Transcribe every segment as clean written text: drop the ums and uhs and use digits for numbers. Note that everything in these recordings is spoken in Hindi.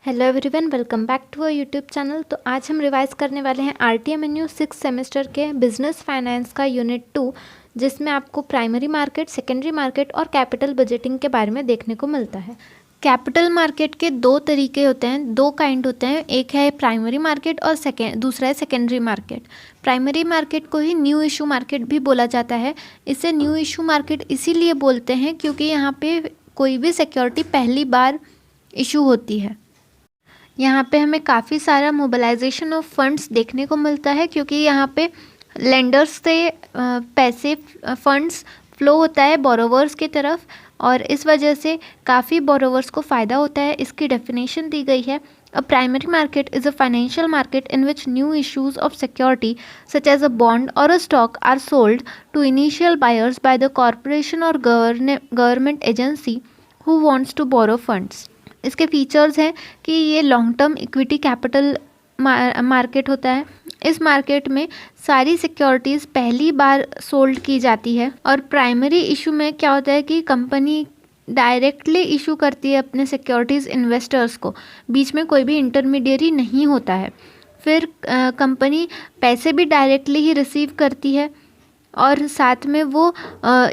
Hello everyone, welcome back to our YouTube channel. तो आज हम रिवाइज करने वाले हैं RTMNU 6 सेमेस्टर के बिजनेस फाइनेंस का यूनिट 2, जिसमें आपको प्राइमरी मार्केट, सेकेंडरी मार्केट और कैपिटल बजटिंग के बारे में देखने को मिलता है। कैपिटल मार्केट के दो तरीके होते हैं, दो काइंड होते हैं। एक है प्राइमरी मार्केट और दूसरा है सेकेंडरी मार्केट। प्राइमरी मार्केट को ही न्यू इशू मार्केट भी बोला जाता है। इसे न्यू इशू मार्केट इसीलिए बोलते हैं क्योंकि यहाँ पे कोई भी सिक्योरिटी पहली बार इशू होती है। यहाँ पे हमें काफ़ी सारा मोबिलाइजेशन ऑफ फंड्स देखने को मिलता है क्योंकि यहाँ पे लेंडर्स से पैसे फंड्स फ्लो होता है बोरोवर्स की तरफ, और इस वजह से काफ़ी बोरोवर्स को फ़ायदा होता है। इसकी डेफिनेशन दी गई है, a primary market is a financial market in which new issues of security such as a bond or a stock are sold to initial buyers by the corporation or government agency who wants to borrow funds. इसके फीचर्स हैं कि ये long term equity capital market होता है। इस मार्केट में सारी सिक्योरिटीज़ पहली बार सोल्ड की जाती है। और प्राइमरी इशू में क्या होता है कि कंपनी डायरेक्टली इशू करती है अपने सिक्योरिटीज़ इन्वेस्टर्स को, बीच में कोई भी इंटरमीडियरी नहीं होता है। फिर कंपनी पैसे भी डायरेक्टली ही रिसीव करती है और साथ में वो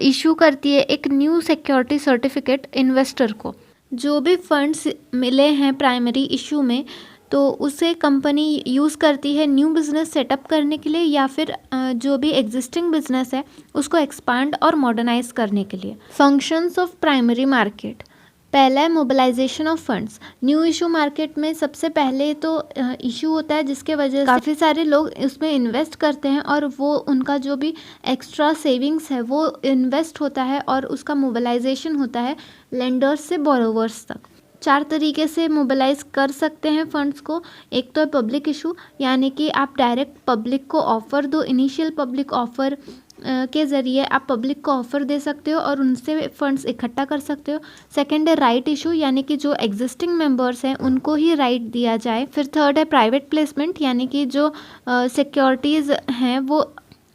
इशू करती है एक न्यू सिक्योरिटी सर्टिफिकेट इन्वेस्टर को। जो भी फंड्स मिले हैं प्राइमरी इशू में, तो उसे कंपनी यूज़ करती है न्यू बिज़नेस सेटअप करने के लिए, या फिर जो भी एग्जिस्टिंग बिजनेस है उसको एक्सपांड और मॉडर्नाइज करने के लिए। फंक्शंस ऑफ प्राइमरी मार्केट, पहला है mobilisation of funds. New issue market में सबसे पहले तो इशू होता है जिसके वजह से काफ़ी सारे लोग उसमें इन्वेस्ट करते हैं और वो उनका जो भी एक्स्ट्रा सेविंग्स है वो इन्वेस्ट होता है और उसका मोबिलाइजेशन होता है लेंडर्स से बोरोवर्स तक। 4 तरीके से मोबिलाइज कर सकते हैं फंड्स को। एक तो है पब्लिक इशू, यानी कि आप डायरेक्ट पब्लिक को ऑफ़र दो, इनिशियल पब्लिक ऑफ़र के ज़रिए आप पब्लिक को ऑफ़र दे सकते हो और उनसे फंड्स इकट्ठा कर सकते हो। सेकंड है राइट इशू, यानी कि जो एग्जिस्टिंग मेंबर्स हैं उनको ही राइट दिया जाए। फिर थर्ड है प्राइवेट प्लेसमेंट, यानी कि जो सिक्योरिटीज़ हैं वो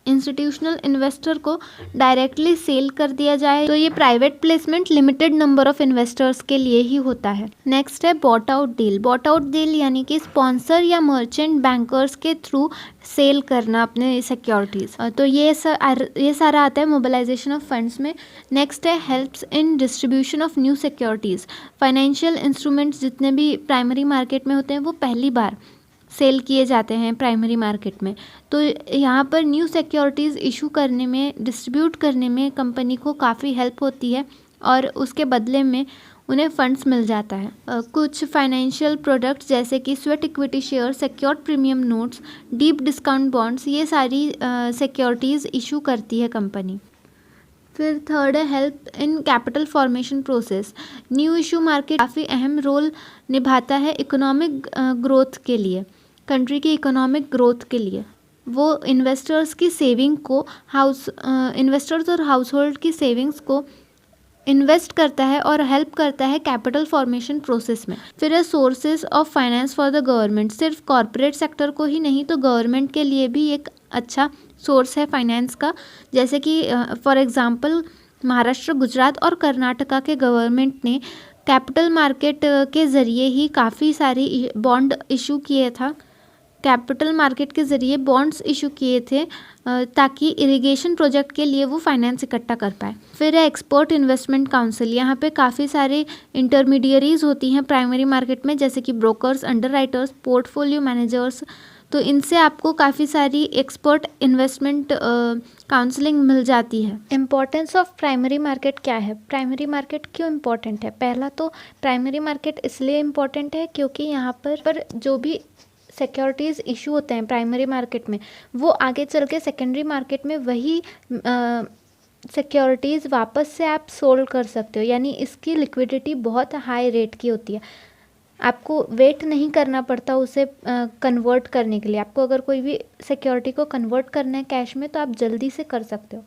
इंस्टीट्यूशनल इन्वेस्टर को डायरेक्टली सेल कर दिया जाए। तो ये private placement limited number of investors के लिए ही होता है। नेक्स्ट है bought out deal. Bought out deal यानी कि स्पॉन्सर या मर्चेंट बैंकर्स के थ्रू सेल करना अपने सिक्योरिटीज़। तो ये सारा आता है मोबिलाइजेशन ऑफ फंड्स में। नेक्स्ट है helps in distribution of new securities. Financial instruments जितने भी प्राइमरी मार्केट में होते हैं वो पहली बार सेल किए जाते हैं प्राइमरी मार्केट में। तो यहाँ पर न्यू सिक्योरिटीज़ इशू करने में, डिस्ट्रीब्यूट करने में कंपनी को काफ़ी हेल्प होती है और उसके बदले में उन्हें फंड्स मिल जाता है। कुछ फाइनेंशियल प्रोडक्ट्स जैसे कि sweat equity share, secured premium notes, deep discount bonds, ये सारी सिक्योरिटीज़ इशू करती है कंपनी। फिर थर्ड है help in capital formation process. New issue market काफ़ी अहम रोल निभाता है इकोनॉमिक ग्रोथ के लिए, कंट्री की इकोनॉमिक ग्रोथ के लिए। वो इन्वेस्टर्स की सेविंग को इन्वेस्टर्स और हाउस होल्ड की सेविंग्स को इन्वेस्ट करता है और हेल्प करता है कैपिटल फॉर्मेशन प्रोसेस में। फिर है sources of finance for the government. सिर्फ कॉरपोरेट सेक्टर को ही नहीं तो गवर्नमेंट के लिए भी एक अच्छा सोर्स है फाइनेंस का। जैसे कि फॉर एग्जांपल महाराष्ट्र, गुजरात और कर्नाटका के गवर्नमेंट ने कैपिटल मार्केट के ज़रिए ही काफ़ी सारी बॉन्ड इशू किए था, कैपिटल मार्केट के ज़रिए बॉन्ड्स इशू किए थे ताकि इरिगेशन प्रोजेक्ट के लिए वो फाइनेंस इकट्ठा कर पाए। फिर है एक्सपर्ट इन्वेस्टमेंट काउंसिल। यहाँ पे काफ़ी सारे इंटरमीडियरीज होती हैं प्राइमरी मार्केट में, जैसे कि ब्रोकर्स, अंडरराइटर्स, पोर्टफोलियो मैनेजर्स। तो इनसे आपको काफ़ी सारी एक्सपर्ट इन्वेस्टमेंट काउंसलिंग मिल जाती है। इम्पॉर्टेंस ऑफ प्राइमरी मार्केट क्या है? प्राइमरी मार्केट क्यों इम्पॉर्टेंट है? पहला तो प्राइमरी मार्केट इसलिए इम्पॉर्टेंट है क्योंकि यहाँ पर जो भी सिक्योरिटीज़ इशू होते हैं प्राइमरी मार्केट में, वो आगे चल के सेकेंडरी मार्केट में वही सिक्योरिटीज़ वापस से आप सोल्ड कर सकते हो। यानी इसकी लिक्विडिटी बहुत हाई रेट की होती है, आपको वेट नहीं करना पड़ता उसे कन्वर्ट करने के लिए। आपको अगर कोई भी सिक्योरिटी को कन्वर्ट करना है कैश में तो आप जल्दी से कर सकते हो।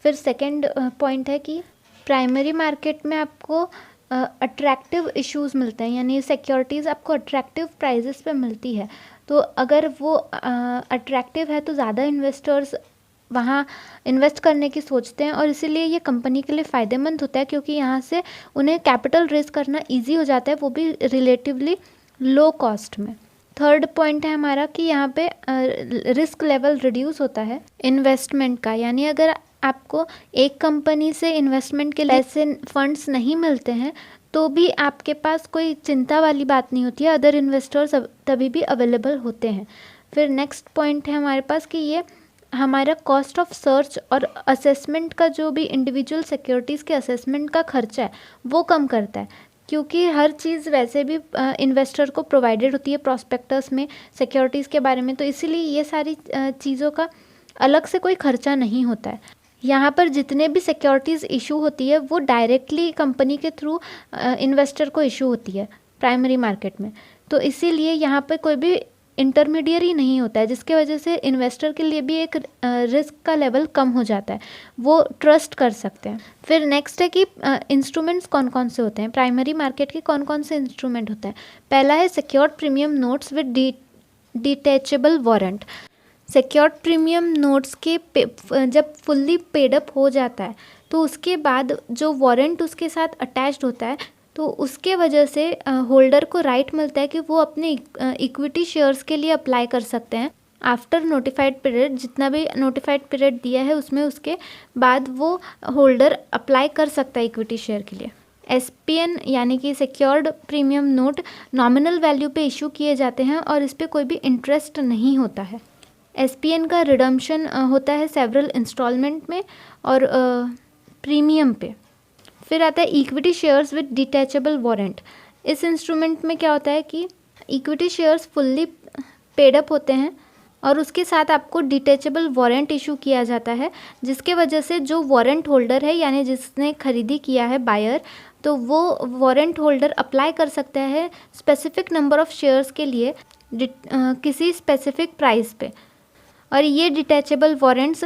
फिर सेकंड पॉइंट है कि प्राइमरी मार्केट में आपको अट्रैक्टिव इश्यूज़ मिलते हैं, यानी सिक्योरिटीज़ आपको अट्रैक्टिव प्राइजेस पे मिलती है। तो अगर वो अट्रैक्टिव है तो ज़्यादा इन्वेस्टर्स वहाँ इन्वेस्ट करने की सोचते हैं और इसीलिए ये कंपनी के लिए फ़ायदेमंद होता है क्योंकि यहाँ से उन्हें कैपिटल रेज़ करना इजी हो जाता है, वो भी रिलेटिवली लो कॉस्ट में। थर्ड पॉइंट है हमारा कि यहाँ पे रिस्क लेवल रिड्यूस होता है इन्वेस्टमेंट का, यानी अगर आपको एक कंपनी से इन्वेस्टमेंट के लिए ऐसे फंड्स नहीं मिलते हैं तो भी आपके पास कोई चिंता वाली बात नहीं होती है, अदर इन्वेस्टर्स तभी भी अवेलेबल होते हैं। फिर नेक्स्ट पॉइंट है हमारे पास कि ये हमारा कॉस्ट ऑफ सर्च और असेसमेंट का जो भी इंडिविजुअल सिक्योरिटीज़ के असेसमेंट का खर्चा है वो कम करता है, क्योंकि हर चीज़ वैसे भी इन्वेस्टर को प्रोवाइडेड होती है प्रॉस्पेक्टस में सिक्योरिटीज़ के बारे में, तो इसीलिए ये सारी चीज़ों का अलग से कोई खर्चा नहीं होता है। यहाँ पर जितने भी सिक्योरिटीज़ इशू होती है वो डायरेक्टली कंपनी के थ्रू इन्वेस्टर को इशू होती है प्राइमरी मार्केट में, तो इसीलिए यहाँ पर कोई भी इंटरमीडियरी नहीं होता है, जिसके वजह से इन्वेस्टर के लिए भी एक रिस्क का लेवल कम हो जाता है, वो ट्रस्ट कर सकते हैं। फिर नेक्स्ट है कि इंस्ट्रूमेंट्स कौन कौन से होते हैं, प्राइमरी मार्केट के कौन कौन से इंस्ट्रूमेंट होते हैं। पहला है secured premium notes with detachable warrant. Secured premium notes के जब फुल्ली पेड अप हो जाता है तो उसके बाद जो वारंट उसके साथ अटैच्ड होता है, तो उसके वजह से होल्डर को राइट मिलता है कि वो अपने इक्विटी शेयर्स के लिए अप्लाई कर सकते हैं आफ्टर नोटिफाइड पीरियड, जितना भी नोटिफाइड पीरियड दिया है उसमें उसके बाद वो होल्डर अप्लाई कर सकता है इक्विटी शेयर के लिए। SPN यानी कि secured premium note nominal value पे इशू किए जाते हैं और इस पर कोई भी इंटरेस्ट नहीं होता है। SPN का रिडम्पशन होता है सेवरल इंस्टॉलमेंट में और प्रीमियम पे। फिर आता है equity shares with detachable warrant. इस इंस्ट्रूमेंट में क्या होता है कि equity shares fully paid up होते हैं और उसके साथ आपको डिटैचेबल वारंट इशू किया जाता है, जिसके वजह से जो वारंट होल्डर है यानी जिसने खरीदी किया है बायर, तो वो वारंट होल्डर अप्लाई कर सकता है स्पेसिफिक नंबर ऑफ शेयर्स के लिए किसी स्पेसिफिक प्राइस पे, और ये डिटैचेबल वारंट्स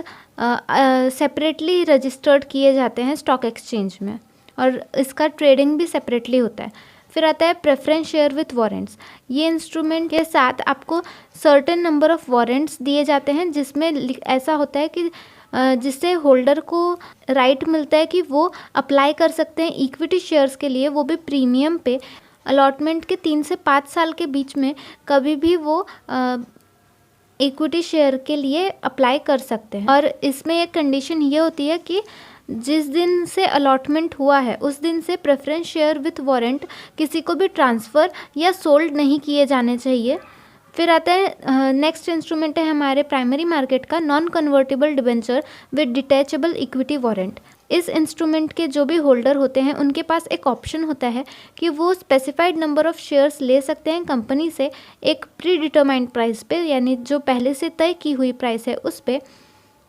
सेपरेटली रजिस्टर्ड किए जाते हैं स्टॉक एक्सचेंज में और इसका ट्रेडिंग भी सेपरेटली होता है। फिर आता है प्रेफरेंस शेयर विथ वारंट्स। ये इंस्ट्रूमेंट के साथ आपको सर्टेन नंबर ऑफ वारंट्स दिए जाते हैं, जिसमें ऐसा होता है कि जिससे होल्डर को राइट मिलता है कि वो अप्लाई कर सकते हैं इक्विटी शेयर्स के लिए, वो भी प्रीमियम पे। अलॉटमेंट के 3 से 5 साल के बीच में कभी भी वो इक्विटी शेयर के लिए अप्लाई कर सकते हैं, और इसमें एक कंडीशन ये होती है कि जिस दिन से अलॉटमेंट हुआ है उस दिन से प्रेफरेंस शेयर विथ वारंट किसी को भी ट्रांसफ़र या सोल्ड नहीं किए जाने चाहिए। फिर आता है नेक्स्ट इंस्ट्रूमेंट है हमारे प्राइमरी मार्केट का non convertible debenture with detachable equity warrant. इस इंस्ट्रूमेंट के जो भी होल्डर होते हैं उनके पास एक ऑप्शन होता है कि वो स्पेसिफाइड नंबर ऑफ शेयर्स ले सकते हैं कंपनी से एक प्री डिटरमाइंड प्राइस पे, यानी जो पहले से तय की हुई प्राइस है उस पे,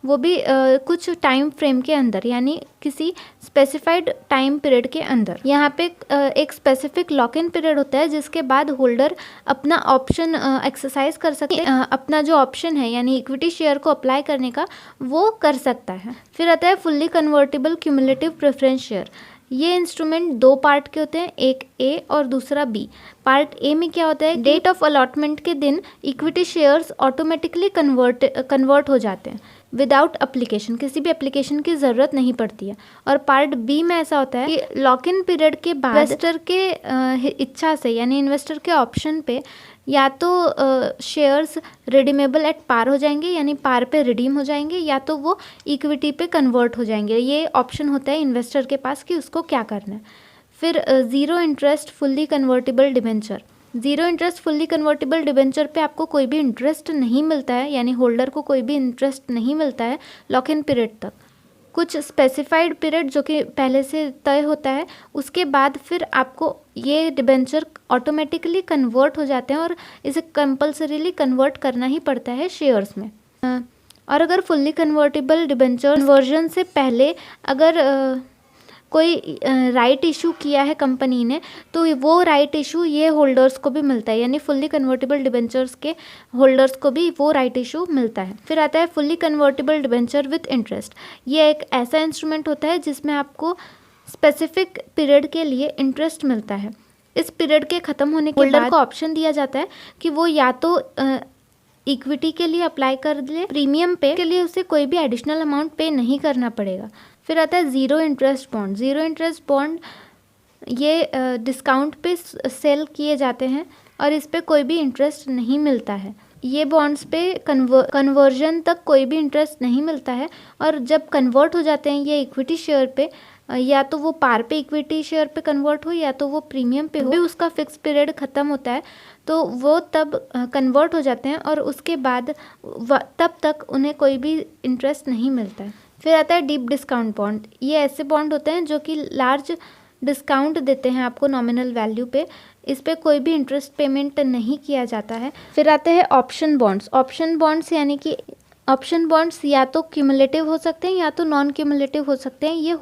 वो भी कुछ टाइम फ्रेम के अंदर, यानी किसी स्पेसिफाइड टाइम पीरियड के अंदर। यहाँ पे एक स्पेसिफिक लॉक इन पीरियड होता है जिसके बाद होल्डर अपना ऑप्शन एक्सरसाइज कर सकते हैं, अपना जो ऑप्शन है यानी इक्विटी शेयर को अप्लाई करने का वो कर सकता है। फिर आता है fully convertible cumulative preference share. ये इंस्ट्रूमेंट 2 पार्ट के होते हैं, एक ए और दूसरा बी। पार्ट ए में क्या होता है, डेट ऑफ अलॉटमेंट के दिन इक्विटी शेयर्स ऑटोमेटिकली कन्वर्ट हो जाते हैं विदाउट एप्लीकेशन, किसी भी एप्लीकेशन की ज़रूरत नहीं पड़ती है। और पार्ट बी में ऐसा होता है कि लॉक इन पीरियड के बाद इन्वेस्टर के इच्छा से यानी इन्वेस्टर के ऑप्शन पे या तो शेयर्स रिडीमेबल एट पार हो जाएंगे यानी पार पे रिडीम हो जाएंगे, या तो वो इक्विटी पे कन्वर्ट हो जाएंगे। ये ऑप्शन होता है इन्वेस्टर के पास कि उसको क्या करना है। फिर zero interest fully convertible debenture. Zero interest fully convertible debenture पे आपको कोई भी इंटरेस्ट नहीं मिलता है, यानी होल्डर को कोई भी इंटरेस्ट नहीं मिलता है लॉक इन पीरियड तक। कुछ स्पेसिफाइड पीरियड जो कि पहले से तय होता है उसके बाद फिर आपको ये डिबेंचर ऑटोमेटिकली कन्वर्ट हो जाते हैं और इसे कंपल्सरीली कन्वर्ट करना ही पड़ता है शेयर्स में। और अगर फुल्ली कन्वर्टेबल डिबेंचर कन्वर्जन से पहले अगर कोई राइट इशू किया है कंपनी ने, तो वो राइट इशू ये होल्डर्स को भी मिलता है, यानी फुल्ली कन्वर्टेबल डिबेंचर्स के होल्डर्स को भी वो राइट इशू मिलता है। फिर आता है fully convertible debenture with interest. ये एक ऐसा इंस्ट्रूमेंट होता है जिसमें आपको स्पेसिफिक पीरियड के लिए इंटरेस्ट मिलता है। इस पीरियड के ख़त्म होने के बाद होल्डर को ऑप्शन दिया जाता है कि वो या तो इक्विटी के लिए अप्लाई कर दे, प्रीमियम पे के लिए उसे कोई भी एडिशनल अमाउंट पे नहीं करना पड़ेगा। फिर आता है zero interest bond. Zero interest bond ये डिस्काउंट पे सेल किए जाते हैं और इस पे कोई भी इंटरेस्ट नहीं मिलता है। ये बॉन्ड्स पे कन्वर्जन तक कोई भी इंटरेस्ट नहीं मिलता है, और जब कन्वर्ट हो जाते हैं ये इक्विटी शेयर पे, या तो वो पार पे इक्विटी शेयर पे कन्वर्ट हो या तो वो प्रीमियम पे हो, भी उसका फिक्स पीरियड ख़त्म होता है तो वो तब कन्वर्ट हो जाते हैं, और उसके बाद तब तक उन्हें कोई भी इंटरेस्ट नहीं मिलता है। फिर आता है डीप डिस्काउंट बॉन्ड। ये ऐसे बॉन्ड होते हैं जो कि लार्ज डिस्काउंट देते हैं आपको नॉमिनल वैल्यू पे। इस पे कोई भी इंटरेस्ट पेमेंट नहीं किया जाता है। फिर आते हैं ऑप्शन बॉन्ड्स। ऑप्शन बॉन्ड्स यानी कि ऑप्शन बॉन्ड्स या तो क्यूमुलेटिव हो सकते हैं या तो नॉन क्यूमुलेटिव हो सकते हैं। ये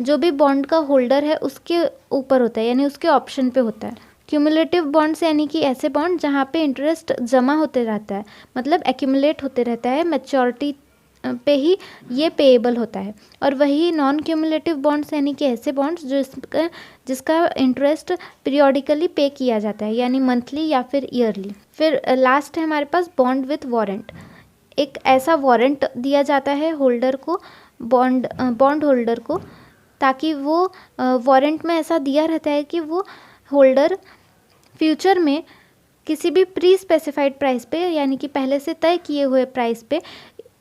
जो भी बॉन्ड का होल्डर है उसके ऊपर होता है, यानी उसके ऑप्शन पे होता है। क्यूमुलेटिव बॉन्ड्स यानी कि ऐसे बॉन्ड जहाँ पे इंटरेस्ट जमा होते रहता है, मतलब एक्यूमुलेट होते रहता है, मैच्योरिटी पे ही ये पेएबल होता है। और वही नॉन क्यूमुलेटिव बॉन्ड्स यानी कि ऐसे बॉन्ड्स जिसका इंटरेस्ट पीरियोडिकली पे किया जाता है, यानी मंथली या फिर ईयरली। फिर लास्ट है हमारे पास बॉन्ड विथ वारंट। एक ऐसा वारंट दिया जाता है होल्डर को, बॉन्ड होल्डर को, ताकि वो वारंट में ऐसा दिया रहता है कि वो होल्डर फ्यूचर में किसी भी प्री स्पेसिफाइड प्राइस पे, यानी कि पहले से तय किए हुए प्राइस पे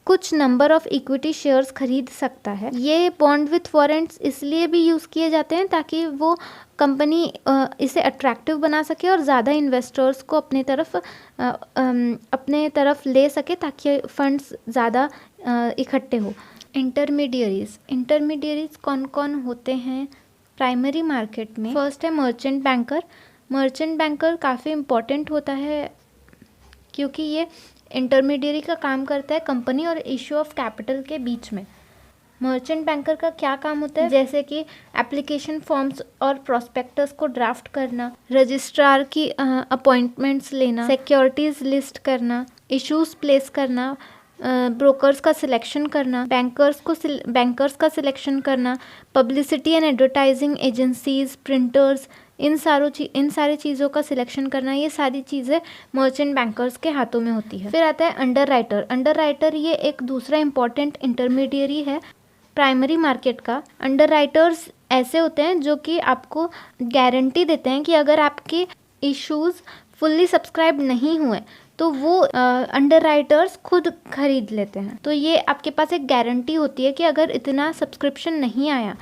कुछ नंबर ऑफ इक्विटी शेयर्स खरीद सकता है। ये बॉन्ड विथ वारंट्स इसलिए भी यूज़ किए जाते हैं ताकि वो कंपनी इसे अट्रैक्टिव बना सके और ज़्यादा इन्वेस्टर्स को अपने तरफ ले सके, ताकि फंड्स ज़्यादा इकट्ठे हो। इंटरमीडियरीज कौन कौन होते हैं प्राइमरी मार्केट में? फर्स्ट है मर्चेंट बैंकर। मर्चेंट बैंकर काफ़ी इम्पोर्टेंट होता है क्योंकि ये इंटरमीडियरी का काम करता है कंपनी और इश्यू ऑफ कैपिटल के बीच में। मर्चेंट बैंकर का क्या काम होता है? जैसे कि एप्लीकेशन फॉर्म्स और प्रोस्पेक्टस को ड्राफ्ट करना, रजिस्ट्रार की अपॉइंटमेंट्स लेना, सिक्योरिटीज लिस्ट करना, इश्यूज प्लेस करना, ब्रोकर्स का सिलेक्शन करना, बैंकर्स का सिलेक्शन करना, publicity and advertising agencies, printers, इन सारी चीज़ों का सिलेक्शन करना, ये सारी चीज़ें मर्चेंट बैंकर्स के हाथों में होती है। फिर आता है अंडर राइटर। अंडर राइटर ये एक दूसरा इंपॉर्टेंट इंटरमीडियरी है प्राइमरी मार्केट का। अंडर राइटर्स ऐसे होते हैं जो कि आपको गारंटी देते हैं कि अगर आपके इश्यूज फुल्ली सब्सक्राइब नहीं हुए तो वो अंडर राइटर्स खुद खरीद लेते हैं। तो ये आपके पास एक गारंटी होती है कि अगर इतना सब्सक्रिप्शन नहीं आया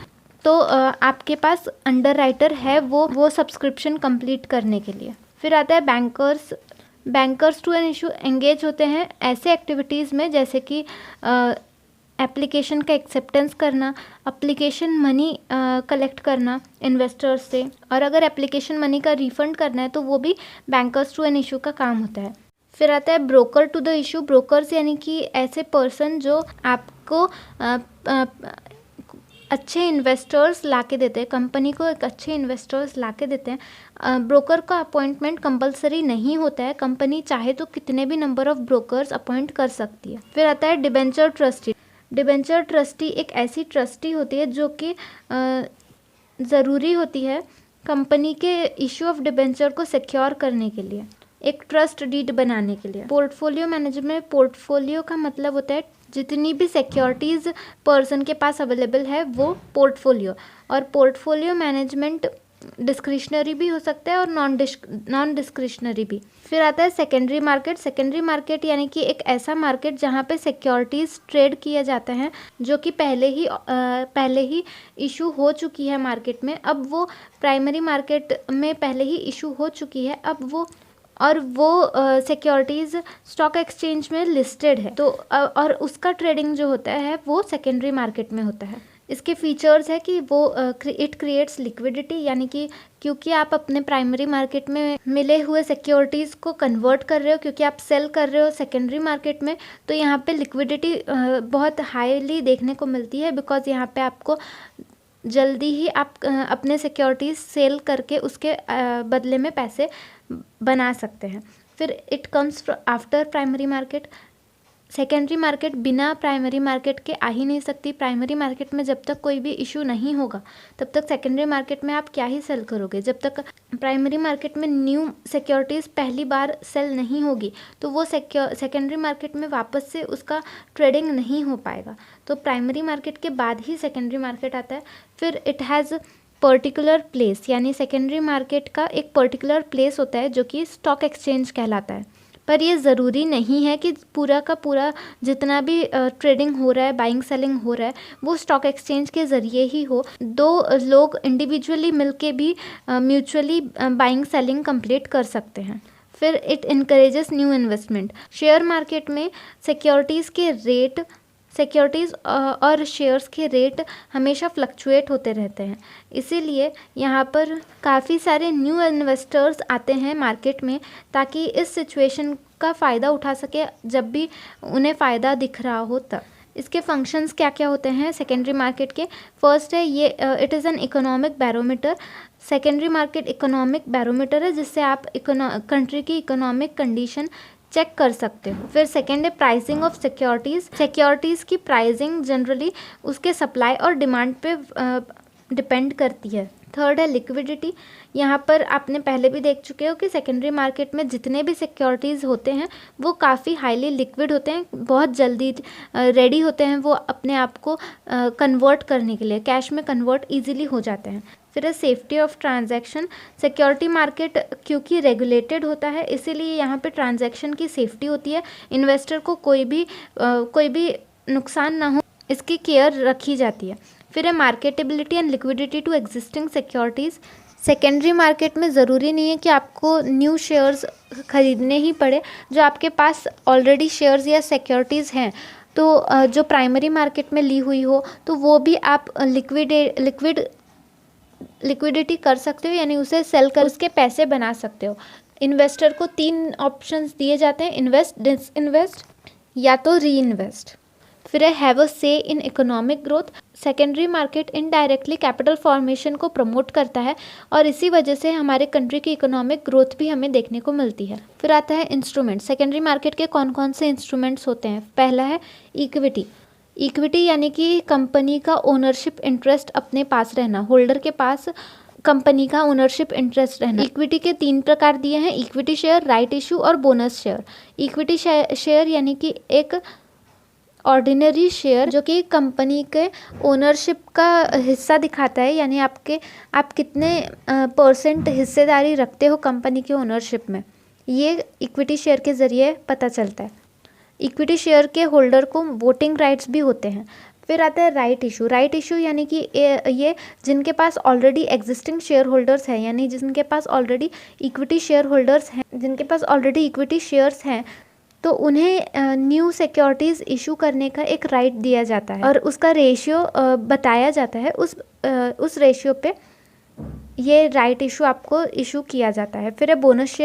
तो आपके पास अंडर राइटर है वो सब्सक्रिप्शन कंप्लीट करने के लिए। फिर आता है bankers to an issue engage होते हैं ऐसे एक्टिविटीज़ में जैसे कि एप्लीकेशन का एक्सेप्टेंस करना, एप्लीकेशन मनी कलेक्ट करना इन्वेस्टर्स से, और अगर एप्लीकेशन मनी का रिफंड करना है तो वो भी बैंकर्स टू एन इशू का काम होता है। फिर आता है broker to the issue. Brokers यानी कि ऐसे पर्सन जो आपको अच्छे इन्वेस्टर्स लाके देते हैं, कंपनी को एक अच्छे इन्वेस्टर्स लाके देते हैं। ब्रोकर का अपॉइंटमेंट कंपलसरी नहीं होता है, कंपनी चाहे तो कितने भी नंबर ऑफ ब्रोकर्स अपॉइंट कर सकती है। फिर आता है डिबेंचर ट्रस्टी। डिबेंचर ट्रस्टी एक ऐसी ट्रस्टी होती है जो कि ज़रूरी होती है कंपनी के इशू ऑफ डिबेंचर को सिक्योर करने के लिए, एक ट्रस्ट डीड बनाने के लिए। पोर्टफोलियो मैनेजमेंट में पोर्टफोलियो का मतलब होता है जितनी भी सिक्योरिटीज़ पर्सन के पास अवेलेबल है वो पोर्टफोलियो। और पोर्टफोलियो मैनेजमेंट डिस्क्रिशनरी भी हो सकता है और नॉन डिस्क्रिशनरी भी। फिर आता है सेकेंडरी मार्केट। सेकेंडरी मार्केट यानी कि एक ऐसा मार्केट जहाँ पे सिक्योरिटीज़ ट्रेड किया जाता है जो कि पहले ही इशू हो चुकी है मार्केट में। अब वो प्राइमरी मार्केट में पहले ही इशू हो चुकी है, अब वो सिक्योरिटीज़ स्टॉक एक्सचेंज में लिस्टेड है, तो और उसका ट्रेडिंग जो होता है वो सेकेंडरी मार्केट में होता है। इसके फीचर्स है कि वो इट क्रिएट्स लिक्विडिटी, यानी कि क्योंकि आप अपने प्राइमरी मार्केट में मिले हुए सिक्योरिटीज़ को कन्वर्ट कर रहे हो, क्योंकि आप सेल कर रहे हो सेकेंडरी मार्केट में, तो यहाँ पे लिक्विडिटी बहुत हाईली देखने को मिलती है। बिकॉज यहाँ पे आपको जल्दी ही आप अपने सिक्योरिटीज़ सेल करके उसके बदले में पैसे बना सकते हैं। फिर it comes after primary market. Secondary market बिना प्राइमरी मार्केट के आ ही नहीं सकती। प्राइमरी मार्केट में जब तक कोई भी इशू नहीं होगा तब तक सेकेंडरी मार्केट में आप क्या ही सेल करोगे। जब तक प्राइमरी मार्केट में न्यू सिक्योरिटीज़ पहली बार सेल नहीं होगी तो वो सेकेंडरी मार्केट में वापस से उसका ट्रेडिंग नहीं हो पाएगा। तो प्राइमरी मार्केट के बाद ही सेकेंडरी मार्केट आता है। फिर इट हैज़ पर्टिकुलर प्लेस, यानी सेकेंडरी मार्केट का एक पर्टिकुलर प्लेस होता है जो कि स्टॉक एक्सचेंज कहलाता है। पर ये ज़रूरी नहीं है कि पूरा का पूरा जितना भी ट्रेडिंग हो रहा है, बाइंग सेलिंग हो रहा है, वो स्टॉक एक्सचेंज के ज़रिए ही हो। दो लोग इंडिविजुअली मिलके भी म्यूचुअली बाइंग सेलिंग कंप्लीट कर सकते हैं। फिर it encourages new investment. Share market में सिक्योरिटीज़ और शेयर्स के रेट हमेशा फ्लक्चुएट होते रहते हैं, इसीलिए यहाँ पर काफ़ी सारे न्यू इन्वेस्टर्स आते हैं मार्केट में, ताकि इस सिचुएशन का फ़ायदा उठा सके जब भी उन्हें फ़ायदा दिख रहा हो तब। इसके फंक्शंस क्या क्या होते हैं सेकेंडरी मार्केट के? फर्स्ट है ये it is an economic barometer. Secondary market economic barometer है जिससे आप कंट्री की इकोनॉमिक कंडीशन चेक कर सकते हो। फिर सेकेंड है प्राइसिंग ऑफ सिक्योरिटीज़ की प्राइसिंग जनरली उसके सप्लाई और डिमांड पे डिपेंड करती है। थर्ड है लिक्विडिटी। यहाँ पर आपने पहले भी देख चुके हो कि सेकेंडरी मार्केट में जितने भी सिक्योरिटीज़ होते हैं वो काफ़ी हाईली लिक्विड होते हैं, बहुत जल्दी रेडी होते हैं वो अपने आप को कन्वर्ट करने के लिए, कैश में कन्वर्ट ईजिली हो जाते हैं। फिर है safety of transaction. Security market क्योंकि रेगुलेटेड होता है इसीलिए यहाँ पे ट्रांजैक्शन की सेफ्टी होती है, इन्वेस्टर को कोई भी नुकसान ना हो इसकी केयर रखी जाती है। फिर है marketability and liquidity to existing securities. Secondary market में ज़रूरी नहीं है कि आपको न्यू शेयर्स खरीदने ही पड़े, जो आपके पास ऑलरेडी शेयर्स या सिक्योरिटीज़ हैं तो जो प्राइमरी मार्केट में ली हुई हो तो वो भी आप लिक्विडिटी कर सकते हो, यानी उसे सेल कर उसके पैसे बना सकते हो। इन्वेस्टर को 3 ऑप्शंस दिए जाते हैं, इन्वेस्ट, डिसइन्वेस्ट या तो री इन्वेस्ट। फिर है हैव अ से in economic growth. Secondary market indirectly capital formation को प्रमोट करता है और इसी वजह से हमारे कंट्री की इकोनॉमिक ग्रोथ भी हमें देखने को मिलती है। फिर आता है इंस्ट्रूमेंट। सेकेंडरी मार्केट के कौन कौन से इंस्ट्रूमेंट्स होते हैं? पहला है इक्विटी यानी कि कंपनी का ओनरशिप इंटरेस्ट अपने पास रहना, होल्डर के पास कंपनी का ओनरशिप इंटरेस्ट रहना। इक्विटी के 3 प्रकार दिए हैं, इक्विटी शेयर, राइट इशू और बोनस शेयर। इक्विटी शेयर यानी कि एक ऑर्डिनरी शेयर जो कि कंपनी के ओनरशिप का हिस्सा दिखाता है, यानी आप कितने % हिस्सेदारी रखते हो कंपनी के ओनरशिप में, ये इक्विटी शेयर के ज़रिए पता चलता है। इक्विटी शेयर के होल्डर को वोटिंग राइट्स भी होते हैं। फिर आता है राइट इशू यानी कि ये जिनके पास ऑलरेडी एग्जिस्टिंग शेयर होल्डर्स हैं, यानी जिनके पास ऑलरेडी इक्विटी शेयर होल्डर्स हैं, जिनके पास ऑलरेडी इक्विटी शेयर्स हैं, तो उन्हें न्यू सिक्योरिटीज़ इशू करने का एक राइट दिया जाता है और उसका रेशियो बताया जाता है। उस रेशियो पे ये राइट इशू आपको इशू किया जाता है। फिर है बोनस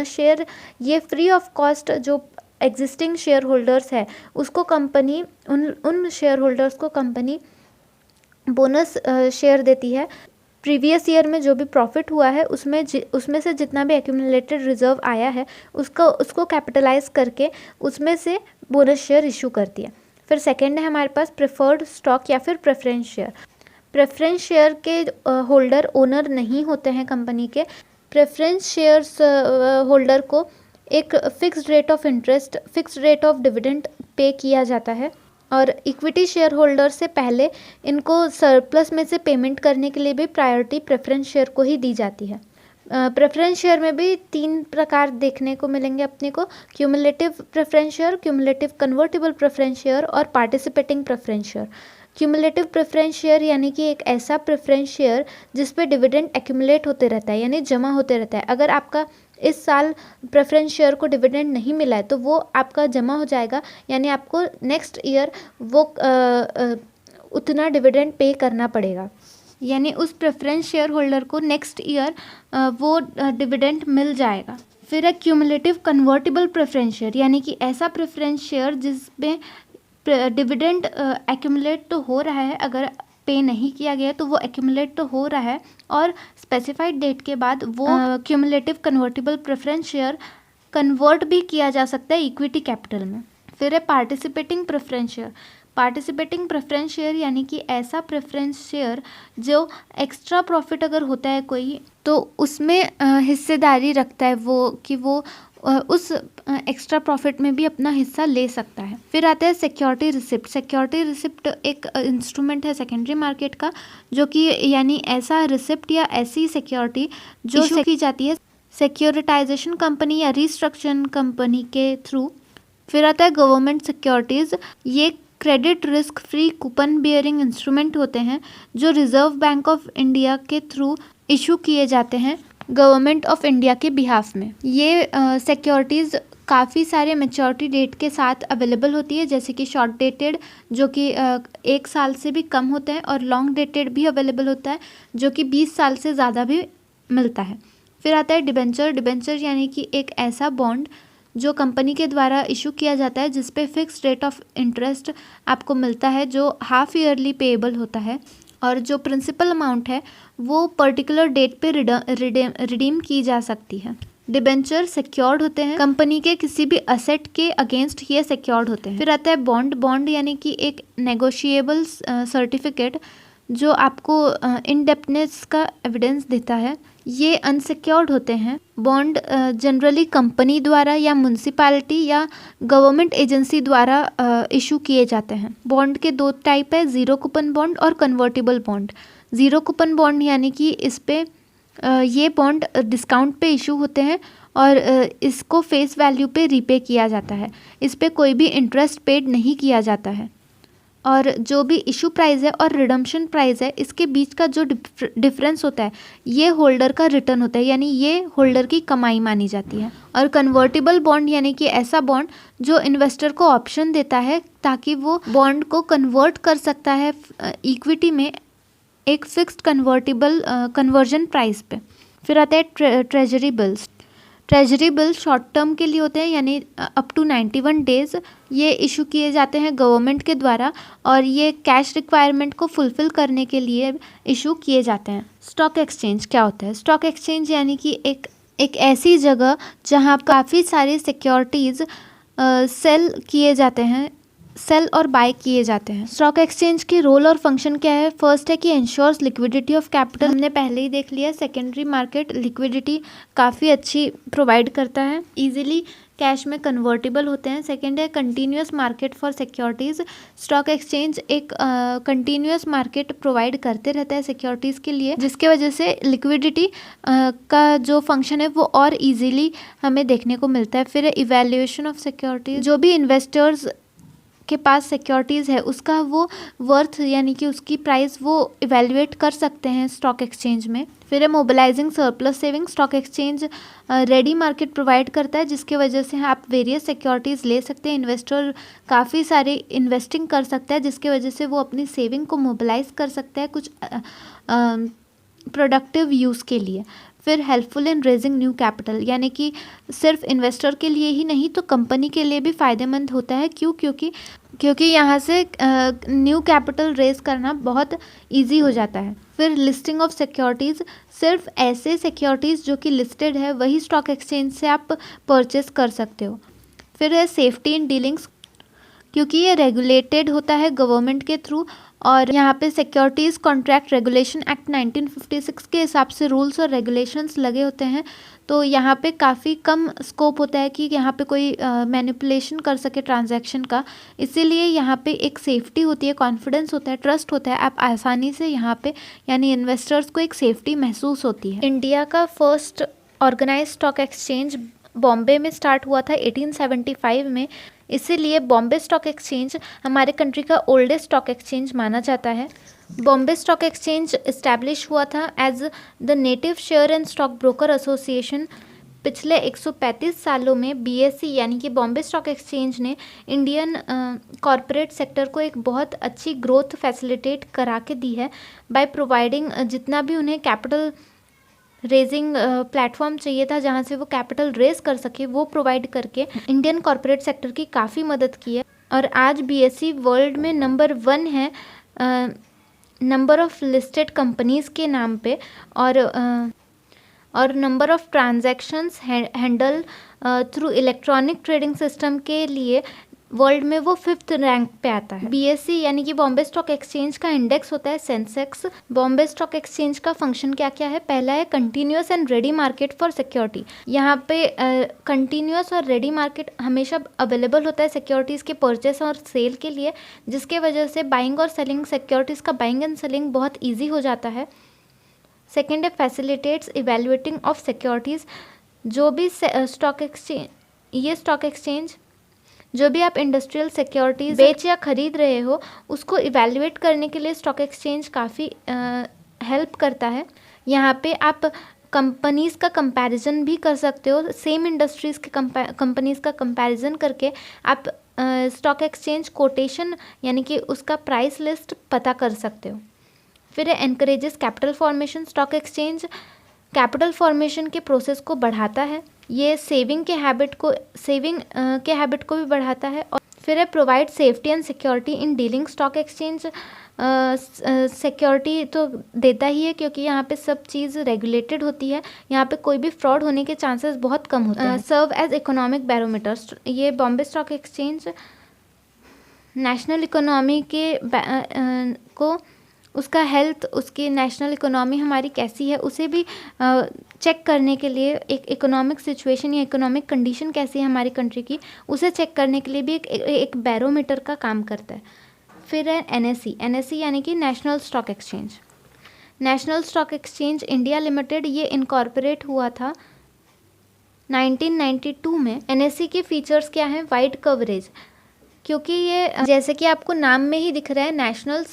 शेयर ये फ्री ऑफ कॉस्ट जो एग्जिस्टिंग शेयर होल्डर्स है उसको कंपनी उन शेयर होल्डर्स को कंपनी बोनस शेयर देती है। प्रीवियस ईयर में जो भी प्रॉफिट हुआ है उसमें से जितना भी एक्यूमुलेटेड रिजर्व आया है उसको कैपिटलाइज करके उसमें से बोनस शेयर इशू करती है। फिर सेकंड है हमारे पास प्रेफर्ड स्टॉक या फिर प्रेफरेंस शेयर। प्रेफरेंस शेयर के होल्डर ओनर नहीं होते हैं कंपनी के। प्रेफरेंस शेयर्स होल्डर को एक fixed rate of dividend pay किया जाता है और इक्विटी शेयर होल्डर से पहले इनको सरप्लस में से पेमेंट करने के लिए भी प्रायोरिटी प्रेफरेंस शेयर को ही दी जाती है। प्रेफरेंस शेयर में भी 3 प्रकार देखने को मिलेंगे अपने को, cumulative preference share, cumulative convertible preference share और participating preference share. Cumulative preference share यानी कि एक ऐसा प्रेफरेंस शेयर जिस पे डिविडेंड एक्यूमुलेट होते रहता है, यानी जमा होते रहता है। अगर आपका इस साल प्रेफरेंस शेयर को डिविडेंड नहीं मिला है तो वो आपका जमा हो जाएगा, यानी आपको नेक्स्ट ईयर वो उतना डिविडेंड पे करना पड़ेगा, यानी उस प्रेफरेंस शेयर होल्डर को नेक्स्ट ईयर वो डिविडेंड मिल जाएगा। फिर है क्यूमुलेटिव कन्वर्टिबल प्रेफरेंस शेयर, यानी कि ऐसा प्रेफरेंस शेयर जिसमें डिविडेंड एक्यूमुलेट तो हो रहा है, अगर पे नहीं किया गया तो वो एक्यूमुलेट तो हो रहा है और स्पेसिफाइड डेट के बाद वो cumulative convertible preference share convert भी किया जा सकता है इक्विटी कैपिटल में। फिर है पार्टिसिपेटिंग प्रेफरेंस शेयर यानी कि ऐसा प्रेफरेंस शेयर जो एक्स्ट्रा प्रॉफिट अगर होता है कोई तो उसमें हिस्सेदारी रखता है वो उस एक्स्ट्रा प्रॉफिट में भी अपना हिस्सा ले सकता है। फिर आता है सिक्योरिटी रिसिप्ट। सिक्योरिटी रिसिप्ट एक इंस्ट्रूमेंट है सेकेंडरी मार्केट का, जो कि यानी ऐसा रिसिप्ट या ऐसी सिक्योरिटी जो इशू की जाती है सिक्योरिटाइजेशन कंपनी या रिस्ट्रक्चरिंग कंपनी के थ्रू। फिर आता है गवर्नमेंट सिक्योरिटीज़। ये credit risk free coupon bearing instrument होते हैं जो रिजर्व बैंक ऑफ इंडिया के थ्रू इशू किए जाते हैं गवर्नमेंट ऑफ इंडिया के बिहाफ में। ये सिक्योरिटीज़ काफ़ी सारे मैच्योरिटी डेट के साथ अवेलेबल होती है, जैसे कि शॉर्ट डेटेड जो कि 1 साल से भी कम होता है, और लॉन्ग डेटेड भी अवेलेबल होता है जो कि 20 साल से ज़्यादा भी मिलता है। फिर आता है डिबेंचर। डिबेंचर यानी कि एक ऐसा बॉन्ड जो कंपनी के द्वारा इशू किया जाता है जिस पे फिक्स रेट ऑफ इंटरेस्ट आपको मिलता है, जो हाफ ईयरली पेएबल होता है, और जो प्रिंसिपल अमाउंट है वो पर्टिकुलर डेट पे रिडीम की जा सकती है। डिबेंचर सिक्योर्ड होते हैं, कंपनी के किसी भी असेट के अगेंस्ट ये सिक्योर्ड होते हैं। फिर आता है बॉन्ड। बॉन्ड यानी कि एक नेगोशिएबल सर्टिफिकेट जो आपको इनडेप्थनेस का एविडेंस देता है। ये अनसिक्योर्ड होते हैं। बॉन्ड जनरली कंपनी द्वारा या म्यूनसिपैलिटी या गवर्नमेंट एजेंसी द्वारा इशू किए जाते हैं। बॉन्ड के 2 टाइप है, ज़ीरो कूपन बॉन्ड और convertible bond. Zero coupon bond यानी कि इस पे ये बॉन्ड डिस्काउंट पे इशू होते हैं और इसको फेस वैल्यू पे रीपे किया जाता है। इस पे कोई भी इंटरेस्ट पेड नहीं किया जाता है, और जो भी इशू प्राइस है और रिडम्पशन प्राइस है इसके बीच का जो डिफरेंस होता है ये होल्डर का रिटर्न होता है, यानी ये होल्डर की कमाई मानी जाती है। और कन्वर्टिबल बॉन्ड यानी कि ऐसा बॉन्ड जो इन्वेस्टर को ऑप्शन देता है ताकि वो बॉन्ड को कन्वर्ट कर सकता है इक्विटी में एक फिक्स्ड कन्वर्जन प्राइस पे। फिर आता है treasury bills. Treasury bill short term के लिए होते हैं, यानी अप टू 91 डेज़ ये इशू किए जाते हैं गवर्नमेंट के द्वारा, और ये कैश रिक्वायरमेंट को फुलफ़िल करने के लिए इशू किए जाते हैं। स्टॉक एक्सचेंज क्या होता है? स्टॉक एक्सचेंज यानी कि एक ऐसी जगह जहां काफ़ी सारी सिक्योरिटीज़ सेल और बाय किए जाते हैं। स्टॉक एक्सचेंज की रोल और फंक्शन क्या है? फर्स्ट है कि इंश्योर्स लिक्विडिटी ऑफ कैपिटल, हमने पहले ही देख लिया। सेकेंडरी मार्केट लिक्विडिटी काफ़ी अच्छी प्रोवाइड करता है, इजीली कैश में कन्वर्टेबल होते हैं। सेकेंड है continuous market for securities. Stock exchange एक कंटिन्यूस मार्केट प्रोवाइड करते रहता है सिक्योरिटीज़ के लिए, जिसके वजह से लिक्विडिटी का जो फंक्शन है वो और इजीली हमें देखने को मिलता है। फिर इवैल्यूएशन ऑफ सिक्योरिटीज़, जो भी इन्वेस्टर्स के पास सिक्योरिटीज़ है उसका वो वर्थ यानी कि उसकी प्राइस वो इवेल्युएट कर सकते हैं स्टॉक एक्सचेंज में। फिर है mobilising surplus saving. Stock exchange ready market provide करता है जिसके वजह से आप वेरियस सिक्योरिटीज़ ले सकते हैं। इन्वेस्टर काफ़ी सारे इन्वेस्टिंग कर सकता है जिसके वजह से वो अपनी सेविंग को मोबिलाइज कर सकता है कुछ प्रोडक्टिव यूज़ के लिए। फिर helpful in raising new capital, यानी कि सिर्फ इन्वेस्टर के लिए ही नहीं तो कंपनी के लिए भी फ़ायदेमंद होता है। क्यों? क्योंकि यहाँ से न्यू कैपिटल रेज करना बहुत इजी हो जाता है। फिर लिस्टिंग ऑफ सिक्योरिटीज़, सिर्फ ऐसे सिक्योरिटीज़ जो कि लिस्टेड है वही स्टॉक एक्सचेंज से आप परचेस कर सकते हो। फिर है सेफ्टी इन डीलिंग्स, क्योंकि ये रेगुलेटेड होता है गवर्नमेंट के थ्रू, और यहाँ पे सिक्योरिटीज़ कॉन्ट्रैक्ट रेगुलेशन एक्ट 1956 के हिसाब से रूल्स और रेगुलेशंस लगे होते हैं। तो यहाँ पे काफ़ी कम स्कोप होता है कि यहाँ पे कोई मैनिपुलेशन कर सके ट्रांजैक्शन का, इसीलिए यहाँ पे एक सेफ्टी होती है, कॉन्फिडेंस होता है, ट्रस्ट होता है। आप आसानी से यहाँ पे यानी इन्वेस्टर्स को एक सेफ्टी महसूस होती है। इंडिया का first organise stock exchange Bombay में स्टार्ट हुआ था 1875 में, इसीलिए बॉम्बे स्टॉक एक्सचेंज हमारे कंट्री का ओल्डेस्ट स्टॉक एक्सचेंज माना जाता है। बॉम्बे स्टॉक एक्सचेंज इस्टेब्लिश हुआ था as the native share and stock broker association. पिछले 135 सालों में बीएसई यानी कि बॉम्बे स्टॉक एक्सचेंज ने इंडियन कॉरपोरेट सेक्टर को एक बहुत अच्छी ग्रोथ फैसिलिटेट करा के दी है बाय प्रोवाइडिंग जितना भी उन्हें कैपिटल रेजिंग प्लेटफॉर्म चाहिए था जहां से वो कैपिटल रेज कर सके, वो प्रोवाइड करके इंडियन कॉरपोरेट सेक्टर की काफ़ी मदद की है। और आज बीएसई वर्ल्ड में नंबर 1 है नंबर ऑफ लिस्टेड कंपनीज़ के नाम पे, और number of transactions handle through electronic trading system के लिए वर्ल्ड में वो 5th रैंक पे आता है। BSE यानी कि बॉम्बे स्टॉक एक्सचेंज का इंडेक्स होता है सेंसेक्स। बॉम्बे स्टॉक एक्सचेंज का फंक्शन क्या क्या है? पहला है continuous and ready market for security. यहाँ पे कंटिन्यूस और रेडी मार्केट हमेशा अवेलेबल होता है सिक्योरिटीज़ के परचेस और सेल के लिए, जिसके वजह से बाइंग और सेलिंग सिक्योरिटीज़ का बाइंग एंड सेलिंग बहुत ईजी हो जाता है। सेकेंड है फैसिलिटेट्स इवेल्युएटिंग ऑफ सिक्योरिटीज़। जो भी स्टॉक एक्सचेंज जो भी आप इंडस्ट्रियल सिक्योरिटीज़ बेच या खरीद रहे हो उसको इवैल्यूएट करने के लिए स्टॉक एक्सचेंज काफ़ी हेल्प करता है। यहाँ पे आप कंपनीज़ का कंपैरिजन भी कर सकते हो। सेम इंडस्ट्रीज़ के कंपनीज़ का कंपैरिजन करके आप स्टॉक एक्सचेंज कोटेशन यानी कि उसका प्राइस लिस्ट पता कर सकते हो। फिर है encourages capital formation. Stock exchange capital formation के प्रोसेस को बढ़ाता है। ये सेविंग के हैबिट को भी बढ़ाता है। और फिर है provide safety and security in dealing. Stock exchange security तो देता ही है क्योंकि यहाँ पे सब चीज़ रेगुलेटेड होती है। यहाँ पे कोई भी फ्रॉड होने के चांसेस बहुत कम होते हैं। Serve as economic barometer. ये Bombay stock exchange national economy के को उसका हेल्थ, उसकी नेशनल इकोनॉमी हमारी कैसी है उसे भी चेक करने के लिए, एक इकोनॉमिक सिचुएशन या इकोनॉमिक कंडीशन कैसी है हमारी कंट्री की उसे चेक करने के लिए भी एक बैरोमीटर का काम करता है। फिर है NSE यानी कि national stock exchange. National stock exchange India limited ये इनकॉर्पोरेट हुआ था 1992 में। NSE के फीचर्स क्या हैं? वाइड कवरेज, क्योंकि ये जैसे कि आपको नाम में ही दिख रहा है नेशनल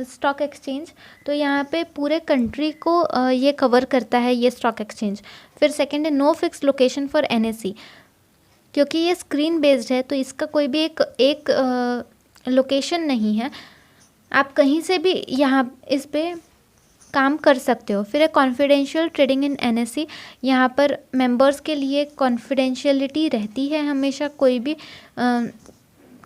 स्टॉक एक्सचेंज, तो यहाँ पे पूरे कंट्री को ये कवर करता है ये स्टॉक एक्सचेंज। फिर सेकंड है no fix location for NSE, क्योंकि ये स्क्रीन बेस्ड है तो इसका कोई भी एक लोकेशन नहीं है, आप कहीं से भी यहाँ इस पे काम कर सकते हो। फिर है कॉन्फिडेंशियल ट्रेडिंग इन NSE। यहाँ पर मेंबर्स के लिए कॉन्फिडेंशियलिटी रहती है हमेशा,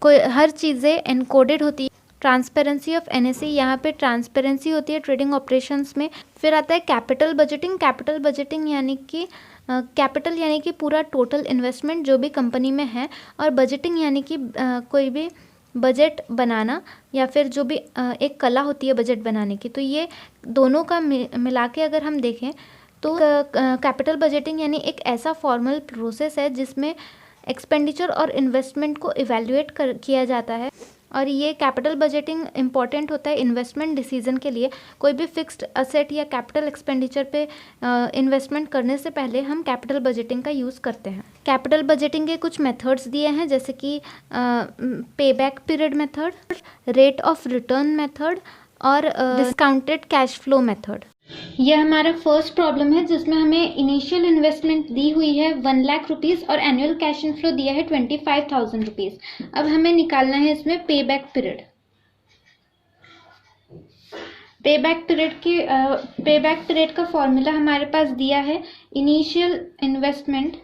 कोई हर चीज़ें एनकोडेड होती है। ट्रांसपेरेंसी ऑफ NSE, यहाँ पे ट्रांसपेरेंसी होती है ट्रेडिंग ऑपरेशंस में। फिर आता है कैपिटल बजटिंग। कैपिटल बजटिंग यानी कि कैपिटल यानी कि पूरा टोटल इन्वेस्टमेंट जो भी कंपनी में है, और बजटिंग यानी कि कोई भी बजट बनाना या फिर जो भी एक कला होती है बजट बनाने की। तो ये दोनों का मिला के अगर हम देखें तो कैपिटल बजटिंग यानी एक ऐसा फॉर्मल प्रोसेस है जिसमें एक्सपेंडिचर और इन्वेस्टमेंट को इवैल्यूएट किया जाता है। और ये कैपिटल बजटिंग इम्पॉर्टेंट होता है इन्वेस्टमेंट डिसीजन के लिए। कोई भी फिक्स्ड असेट या कैपिटल एक्सपेंडिचर पे इन्वेस्टमेंट करने से पहले हम कैपिटल बजटिंग का यूज़ करते हैं। कैपिटल बजटिंग के कुछ मेथड्स दिए हैं जैसे कि पे back period method, rate of return method और डिस्काउंटेड कैश फ्लो मेथड। यह हमारा फर्स्ट प्रॉब्लम है जिसमें हमें इनिशियल इन्वेस्टमेंट दी हुई है 1 लाख रुपीज़ और एनुअल कैश इनफ्लो दिया है 25,000 रुपीज़। अब हमें निकालना है इसमें पे बैक पीरियड। पे बैक पीरियड का फॉर्मूला हमारे पास दिया है initial investment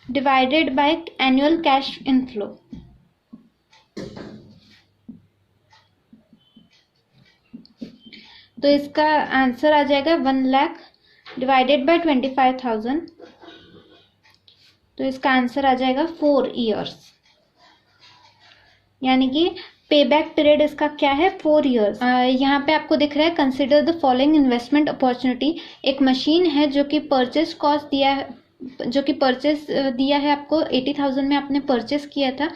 divided by annual cash inflow. तो इसका आंसर आ जाएगा 1 लाख डिवाइडेड बाय 25,000, तो इसका आंसर आ जाएगा 4 ईयर्स। यानी कि पे बैक पीरियड इसका क्या है? 4 ईयर्स। यहाँ पे आपको दिख रहा है consider the following investment opportunity. एक मशीन है जो कि परचेस कॉस्ट दिया है आपको 80,000 में आपने परचेस किया था।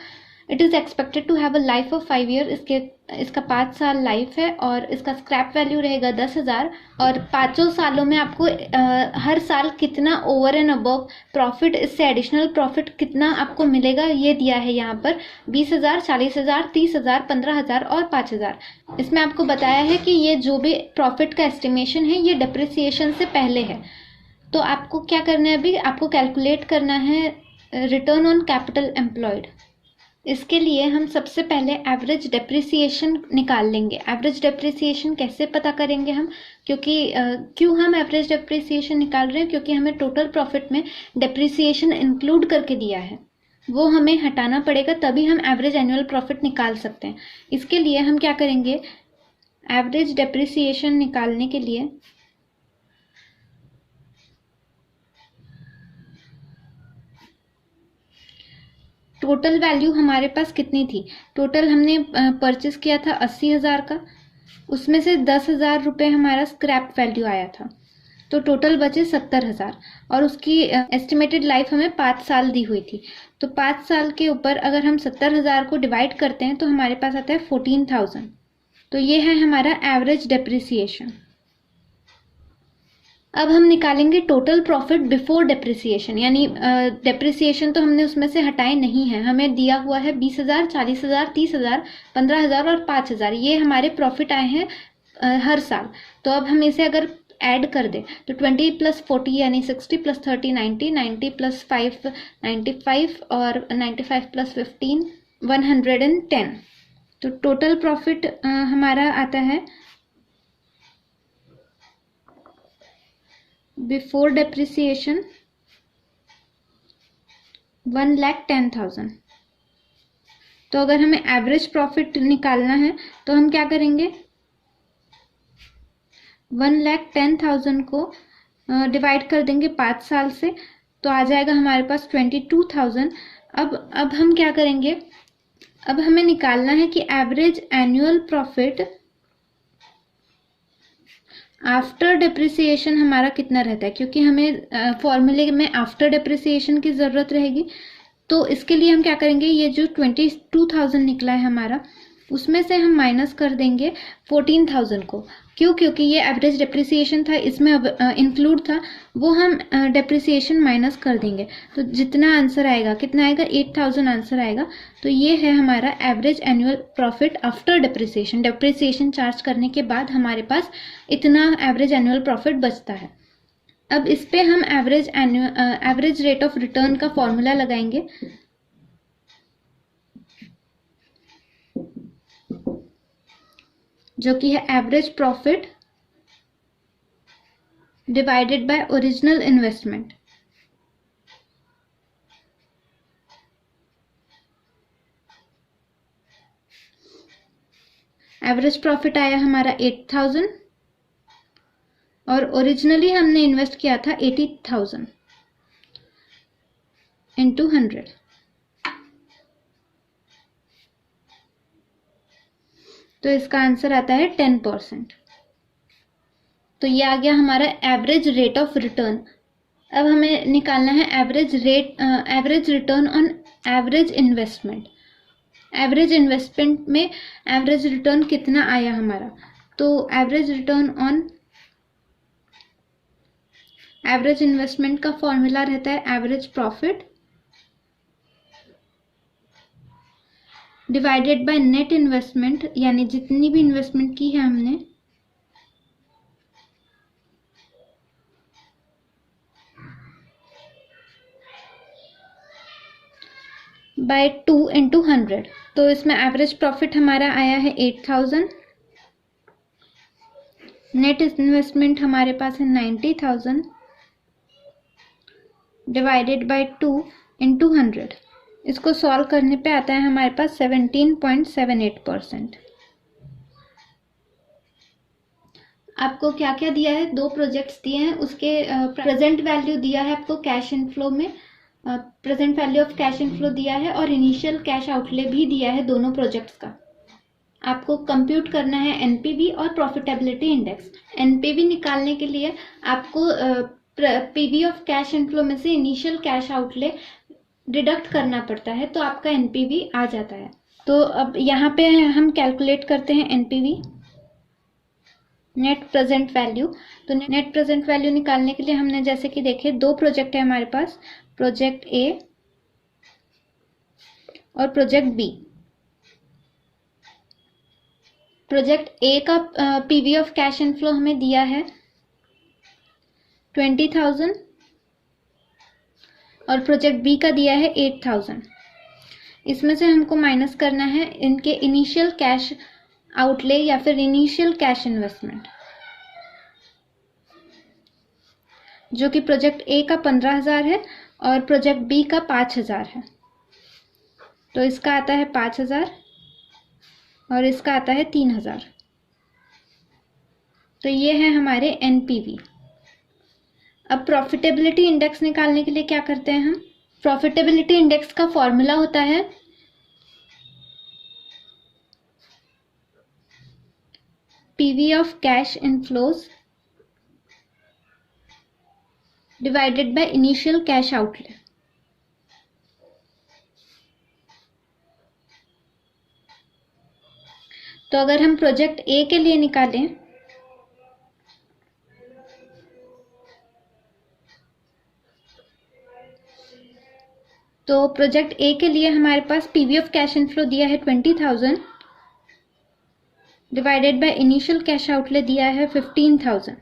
It is expected to have a life of 5 year. इसका 5 साल लाइफ है और इसका स्क्रैप वैल्यू रहेगा 10,000। और 5 सालों में आपको हर साल कितना ओवर एंड अबव प्रॉफिट, इससे एडिशनल प्रॉफिट कितना आपको मिलेगा ये दिया है यहाँ पर 20,000, 40,000, 30,000, 15,000 और 5,000। इसमें आपको बताया है कि ये जो भी प्रॉफिट का एस्टिमेशन है ये डिप्रिसिएशन से पहले है। तो आपको क्या करना है? अभी आपको कैलकुलेट करना है रिटर्न ऑन कैपिटल एम्प्लॉयड। इसके लिए हम सबसे पहले एवरेज डेप्रिसिएशन निकाल लेंगे। एवरेज डेप्रिसिएशन कैसे पता करेंगे हम? क्यों हम एवरेज डेप्रिसिएशन निकाल रहे हैं? क्योंकि हमें टोटल प्रॉफिट में डेप्रिसिएशन इंक्लूड करके दिया है, वो हमें हटाना पड़ेगा तभी हम एवरेज एनुअल प्रॉफिट निकाल सकते हैं। इसके लिए हम क्या करेंगे? एवरेज डेप्रिसिएशन निकालने के लिए टोटल वैल्यू हमारे पास कितनी थी, टोटल हमने परचेस किया था 80,000 का, उसमें से 10,000 रुपये हमारा स्क्रैप वैल्यू आया था, तो टोटल बचे 70,000 और उसकी एस्टिमेटेड लाइफ हमें 5 साल दी हुई थी। तो 5 साल के ऊपर अगर हम 70,000 को डिवाइड करते हैं तो हमारे पास आता है 14,000। तो ये है हमारा एवरेज डेप्रिसिएशन। अब हम निकालेंगे टोटल प्रॉफिट बिफोर डेप्रिसिएशन, यानी डेप्रिसिएशन तो हमने उसमें से हटाए नहीं है, हमें दिया हुआ है 20,000, 40,000, 30,000, 15,000 और 5,000, ये हमारे प्रॉफिट आए हैं हर साल। तो अब हम इसे अगर ऐड कर दें तो 20 + 40 यानी 60 + 30 90, 90 + 5 95 और 95 + 15 110। तो टोटल प्रॉफिट हमारा आता है बिफोर डेप्रिसिएशन 1,10,000। तो अगर हमें एवरेज प्रॉफिट निकालना है तो हम क्या करेंगे, 1,10,000 को डिवाइड कर देंगे 5 साल से, तो आ जाएगा हमारे पास 22,000। अब हम क्या करेंगे, अब हमें निकालना है कि average annual profit after depreciation हमारा कितना रहता है, क्योंकि हमें फॉर्मूले में आफ्टर डेप्रिसिएशन की ज़रूरत रहेगी। तो इसके लिए हम क्या करेंगे, ये जो 22,000 निकला है हमारा, उसमें से हम माइनस कर देंगे 14,000 को। क्यों, क्योंकि ये एवरेज डेप्रिसिएशन था, इसमें अब इंक्लूड था, वो हम डेप्रिसिएशन माइनस कर देंगे। तो जितना आंसर आएगा, कितना आएगा, 8,000 आंसर आएगा। तो ये है हमारा average annual profit after depreciation. Depreciation charge करने के बाद हमारे पास इतना एवरेज एनुअल प्रॉफिट बचता है। अब इस पे हम एवरेज रेट ऑफ रिटर्न का फॉर्मूला लगाएंगे, जो कि है average profit divided by original investment. Average profit आया हमारा 8,000 और ओरिजिनली हमने इन्वेस्ट किया था 80,000 इंटू 100। तो इसका आंसर आता है 10%। तो ये आ गया हमारा एवरेज रेट ऑफ रिटर्न। अब हमें निकालना है average return on average investment. Average investment में एवरेज रिटर्न कितना आया हमारा, तो average return on average investment का फॉर्मूला रहता है average profit divided by net investment, यानी जितनी भी इन्वेस्टमेंट की है हमने बाय 2 इंटू 100। तो इसमें एवरेज प्रॉफिट हमारा आया है 8,000, नेट इन्वेस्टमेंट हमारे पास है 90,000 डिवाइडेड बाय 2 इंटू 100। इसको सॉल्व करने पे आता है हमारे पास 17.78%। आपको क्या क्या दिया है, 2 प्रोजेक्ट्स दिए हैं, उसके प्रेजेंट वैल्यू दिया है आपको कैश इनफ्लो में, present value of cash inflow दिया है और इनिशियल कैश आउटले भी दिया है दोनों प्रोजेक्ट्स का। आपको कंप्यूट करना है एनपीवी और प्रॉफिटेबिलिटी इंडेक्स। एनपीवी निकालने के लिए आपको पीवी ऑफ कैश इनफ्लो में से इनिशियल कैश आउटले डिडक्ट करना पड़ता है, तो आपका एनपीवी आ जाता है। तो अब यहाँ पे हम कैलकुलेट करते हैं एनपीवी, नेट प्रेजेंट वैल्यू। तो नेट प्रेजेंट वैल्यू निकालने के लिए हमने जैसे कि देखे 2 प्रोजेक्ट है हमारे पास, प्रोजेक्ट ए और प्रोजेक्ट बी। प्रोजेक्ट ए का पीवी ऑफ कैश इनफ्लो हमें दिया है 20,000 और प्रोजेक्ट बी का दिया है 8,000। इसमें से हमको माइनस करना है इनके इनिशियल कैश आउटले या फिर इनिशियल कैश इन्वेस्टमेंट, जो कि प्रोजेक्ट ए का 15,000 है और प्रोजेक्ट बी का 5,000 है। तो इसका आता है 5,000 और इसका आता है 3,000। तो ये है हमारे एनपीवी। अब प्रॉफिटेबिलिटी इंडेक्स निकालने के लिए क्या करते हैं हम, प्रॉफिटेबिलिटी इंडेक्स का फॉर्मूला होता है PV of cash inflows divided by initial cash outlay. तो अगर हम प्रोजेक्ट ए के लिए निकालें तो प्रोजेक्ट ए के लिए हमारे पास पीवी ऑफ कैश इनफ्लो दिया है 20,000 divided by initial cash outlay दिया है 15,000।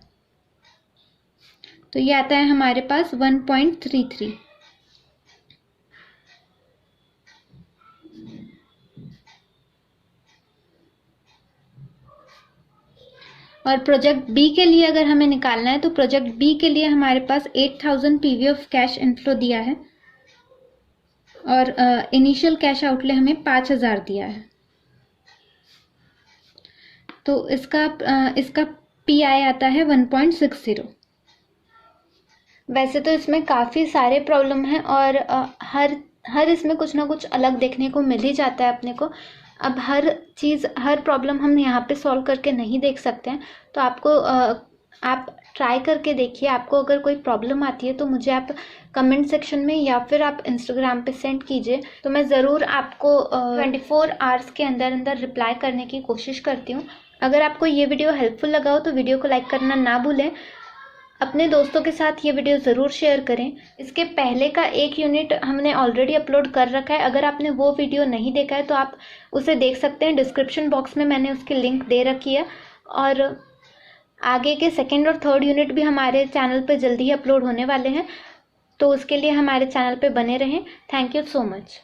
तो ये आता है हमारे पास 1.33। और प्रोजेक्ट बी के लिए अगर हमें निकालना है तो प्रोजेक्ट बी के लिए हमारे पास 8,000 पीवी ऑफ कैश इनफ्लो दिया है और इनिशियल कैश आउटले हमें 5,000 दिया है। तो इसका पीआई आता है 1.60। वैसे तो इसमें काफ़ी सारे प्रॉब्लम हैं और हर इसमें कुछ ना कुछ अलग देखने को मिल ही जाता है अपने को। अब हर प्रॉब्लम हम यहाँ पे सॉल्व करके नहीं देख सकते हैं, तो आप ट्राई करके देखिए। आपको अगर कोई प्रॉब्लम आती है तो मुझे आप कमेंट सेक्शन में या फिर आप इंस्टाग्राम पे सेंड कीजिए, तो मैं ज़रूर आपको 24 आवर्स के अंदर रिप्लाई करने की कोशिश करती हूँ। अगर आपको ये वीडियो हेल्पफुल लगा हो तो वीडियो को लाइक करना ना भूलें। अपने दोस्तों के साथ ये वीडियो ज़रूर शेयर करें। इसके पहले का एक यूनिट हमने ऑलरेडी अपलोड कर रखा है, अगर आपने वो वीडियो नहीं देखा है तो आप उसे देख सकते हैं। डिस्क्रिप्शन बॉक्स में मैंने उसकी लिंक दे रखी है। और आगे के सेकंड और थर्ड यूनिट भी हमारे चैनल पर जल्दी ही अपलोड होने वाले हैं, तो उसके लिए हमारे चैनल पर बने रहें। Thank you so much.